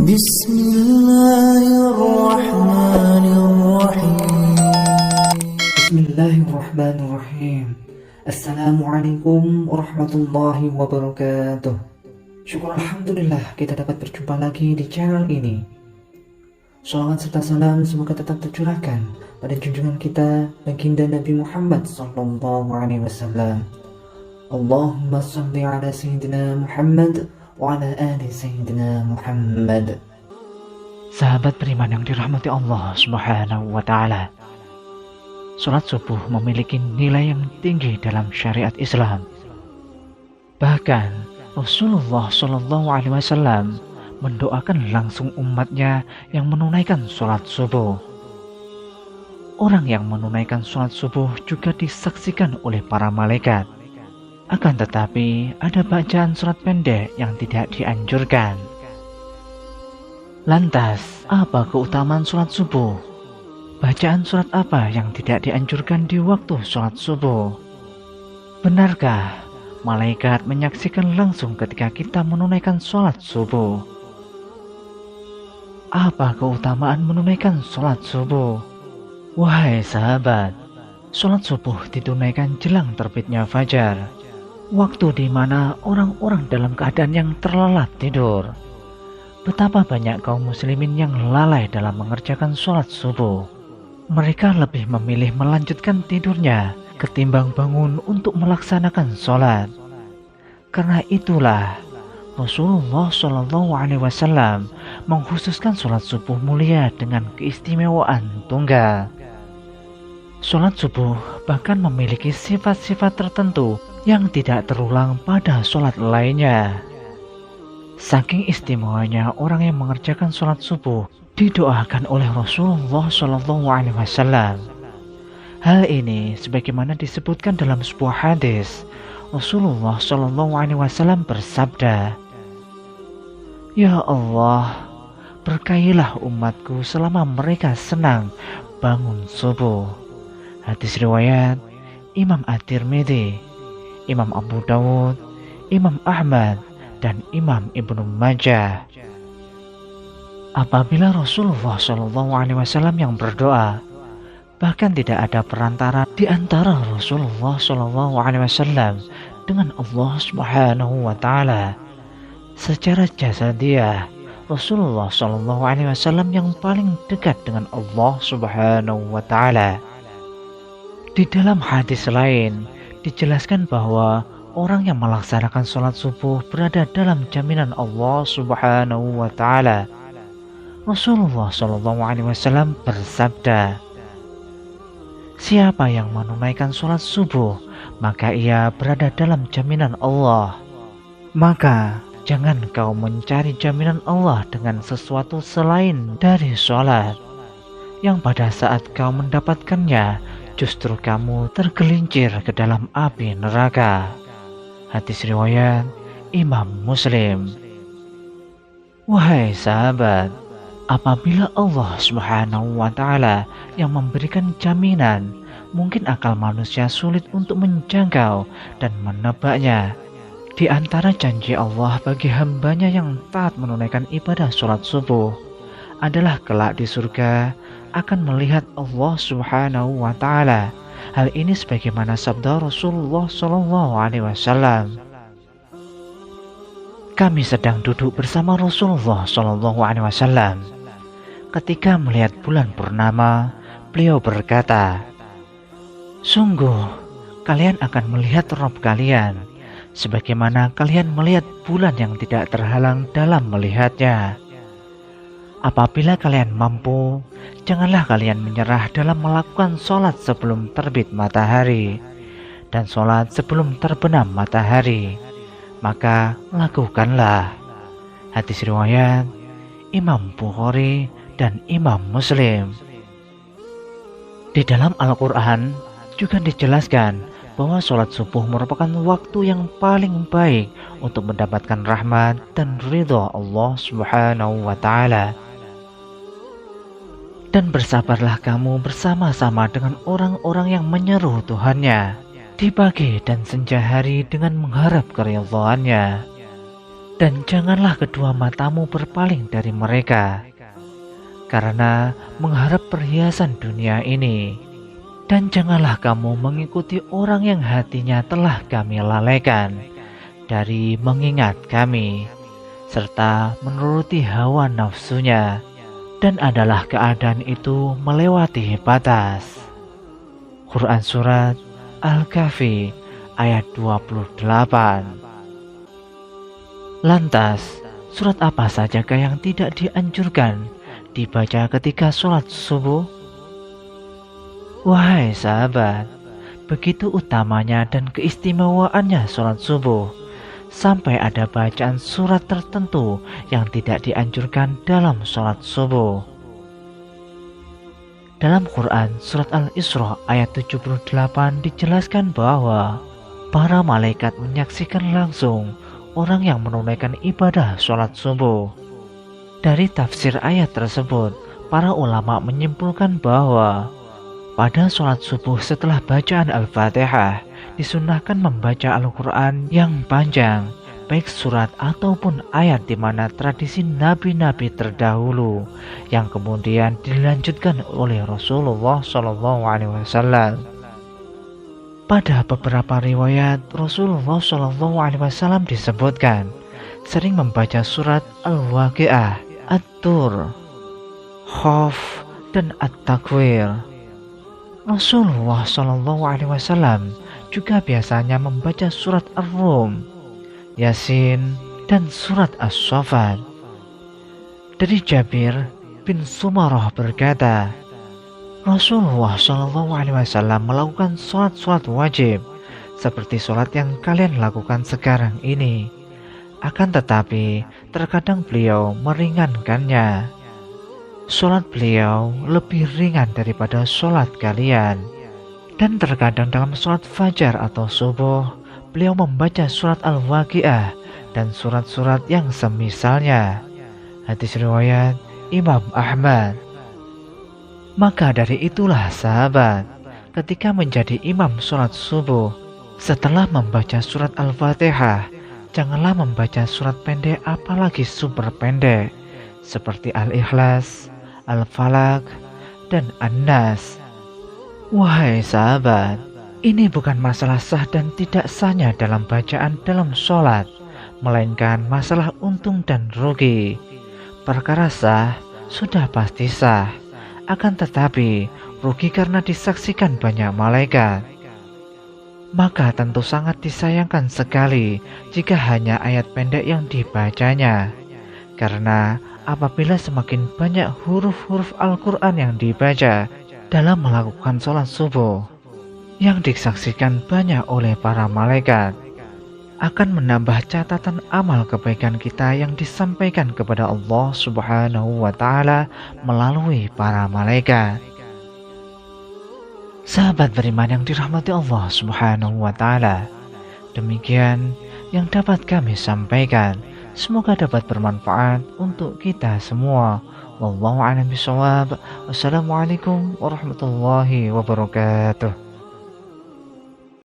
بسم الله الرحمن الرحيم. Bismillahirrahmanirrahim. Assalamualaikum warahmatullahi wabarakatuh. Syukur alhamdulillah kita dapat berjumpa lagi di channel ini. Salawat serta salam semoga tetap tercurahkan pada junjungan kita baginda Nabi Muhammad sallallahu alaihi wasallam. Allahumma shalli ala sayyidina Muhammad wa ala ali sayyidina Muhammad. Sahabat beriman yang dirahmati Allah Subhanahu wa taala. Salat subuh memiliki nilai yang tinggi dalam syariat Islam. Bahkan Rasulullah Shallallahu Alaihi Wasallam mendoakan langsung umatnya yang menunaikan salat subuh. Orang yang menunaikan salat subuh juga disaksikan oleh para malaikat. Akan tetapi ada bacaan surat pendek yang tidak dianjurkan. Lantas, apa keutamaan salat subuh? Bacaan surat apa yang tidak dianjurkan di waktu sholat subuh? Benarkah malaikat menyaksikan langsung ketika kita menunaikan sholat subuh? Apa keutamaan menunaikan sholat subuh? Wahai sahabat, sholat subuh ditunaikan jelang terbitnya fajar, waktu di mana orang-orang dalam keadaan yang terlelap tidur. Betapa banyak kaum muslimin yang lalai dalam mengerjakan sholat subuh. Mereka lebih memilih melanjutkan tidurnya ketimbang bangun untuk melaksanakan sholat. Karena itulah Rasulullah Shallallahu Alaihi Wasallam mengkhususkan sholat subuh mulia dengan keistimewaan tunggal. Sholat subuh bahkan memiliki sifat-sifat tertentu yang tidak terulang pada sholat lainnya. Saking istimewanya orang yang mengerjakan sholat subuh didoakan oleh Rasulullah Shallallahu Alaihi Wasallam. Hal ini sebagaimana disebutkan dalam sebuah hadis, Rasulullah Shallallahu Alaihi Wasallam bersabda, "Ya Allah, berkahilah umatku selama mereka senang bangun subuh." Hadis riwayat Imam At-Tirmidzi, Imam Abu Dawud, Imam Ahmad, dan Imam Ibnu Majah. Apabila Rasulullah Shallallahu Alaihi Wasallam yang berdoa, bahkan tidak ada perantara di antara Rasulullah Shallallahu Alaihi Wasallam dengan Allah Subhanahu wa Ta'ala. Secara jasadiah, Rasulullah Shallallahu Alaihi Wasallam yang paling dekat dengan Allah Subhanahu wa Ta'ala. Di dalam hadis lain dijelaskan bahwa orang yang melaksanakan sholat subuh berada dalam jaminan Allah Subhanahu wa Ta'ala. Rasulullah Shallallahu Alaihi Wasallam bersabda, "Siapa yang menunaikan sholat subuh, maka ia berada dalam jaminan Allah. Maka jangan kau mencari jaminan Allah dengan sesuatu selain dari sholat, yang pada saat kau mendapatkannya, justru kamu tergelincir ke dalam api neraka." Hadis riwayat Imam Muslim. Wahai sahabat, apabila Allah Subhanahu wa Ta'ala yang memberikan jaminan, mungkin akal manusia sulit untuk menjangkau dan menebaknya. Di antara janji Allah bagi hambanya yang taat menunaikan ibadah sholat subuh adalah kelak di surga akan melihat Allah Subhanahu wa Ta'ala. Hal ini sebagaimana sabda Rasulullah Shallallahu Alaihi Wasallam. Kami sedang duduk bersama Rasulullah Shallallahu Alaihi Wasallam. Ketika melihat bulan purnama, beliau berkata, "Sungguh, kalian akan melihat Rabb kalian, sebagaimana kalian melihat bulan yang tidak terhalang dalam melihatnya. Apabila kalian mampu, janganlah kalian menyerah dalam melakukan sholat sebelum terbit matahari dan sholat sebelum terbenam matahari, maka lakukanlah." Hadis riwayat Imam Bukhari dan Imam Muslim. Di dalam Al-Quran juga dijelaskan bahwa sholat subuh merupakan waktu yang paling baik untuk mendapatkan rahmat dan ridha Allah Subhanahu wa Ta'ala. Dan bersabarlah kamu bersama-sama dengan orang-orang yang menyeru Tuhannya di pagi dan senja hari dengan mengharap keridhaannya. Dan janganlah kedua matamu berpaling dari mereka, karena mengharap perhiasan dunia ini. Dan janganlah kamu mengikuti orang yang hatinya telah kami lalaikan dari mengingat kami, serta menuruti hawa nafsunya, dan adalah keadaan itu melewati batas. Quran Surat Al-Kahfi ayat 28. Lantas, surat apa sajakah yang tidak dianjurkan dibaca ketika sholat subuh? Wahai sahabat, begitu utamanya dan keistimewaannya sholat subuh, sampai ada bacaan surat tertentu yang tidak dianjurkan dalam sholat subuh. Dalam Quran Surat Al-Isra ayat 78 dijelaskan bahwa para malaikat menyaksikan langsung orang yang menunaikan ibadah sholat subuh. Dari tafsir ayat tersebut, para ulama menyimpulkan bahwa pada sholat subuh setelah bacaan Al-Fatihah, disunahkan membaca Al-Quran yang panjang, baik surat ataupun ayat di mana tradisi nabi-nabi terdahulu yang kemudian dilanjutkan oleh Rasulullah SAW. Pada beberapa riwayat, Rasulullah SAW disebutkan sering membaca surat Al-Waqi'ah, At-Tur, Khaf, dan At-Takwir. Rasulullah SAW juga biasanya membaca surat Ar-Rum, Yasin, dan surat As-Saffat. Dari Jabir bin Sumarah berkata, Rasulullah SAW melakukan sholat-sholat wajib seperti sholat yang kalian lakukan sekarang ini. Akan tetapi, terkadang beliau meringankannya. Sholat beliau lebih ringan daripada sholat kalian. Dan terkadang dalam sholat fajar atau subuh, beliau membaca surat Al-Waqi'ah dan surat-surat yang semisalnya. Hadis riwayat Imam Ahmad. Maka dari itulah sahabat, ketika menjadi imam sholat subuh, setelah membaca surat Al-Fatihah, janganlah membaca surat pendek apalagi super pendek, seperti Al-Ikhlas, Al-Falaq, dan An-Nas. Wahai sahabat, ini bukan masalah sah dan tidak sahnya dalam bacaan dalam sholat, melainkan masalah untung dan rugi. Perkara sah sudah pasti sah, akan tetapi rugi karena disaksikan banyak malaikat. Maka tentu sangat disayangkan sekali jika hanya ayat pendek yang dibacanya, karena apabila semakin banyak huruf-huruf Al-Quran yang dibaca dalam melakukan sholat subuh, yang disaksikan banyak oleh para malaikat, akan menambah catatan amal kebaikan kita yang disampaikan kepada Allah Subhanahu wa Ta'ala melalui para malaikat. Sahabat beriman yang dirahmati Allah Subhanahu wa Ta'ala, demikian yang dapat kami sampaikan. Semoga dapat bermanfaat untuk kita semua. Wallahu a'lam bishawab. Wassalamualaikum warahmatullahi wabarakatuh.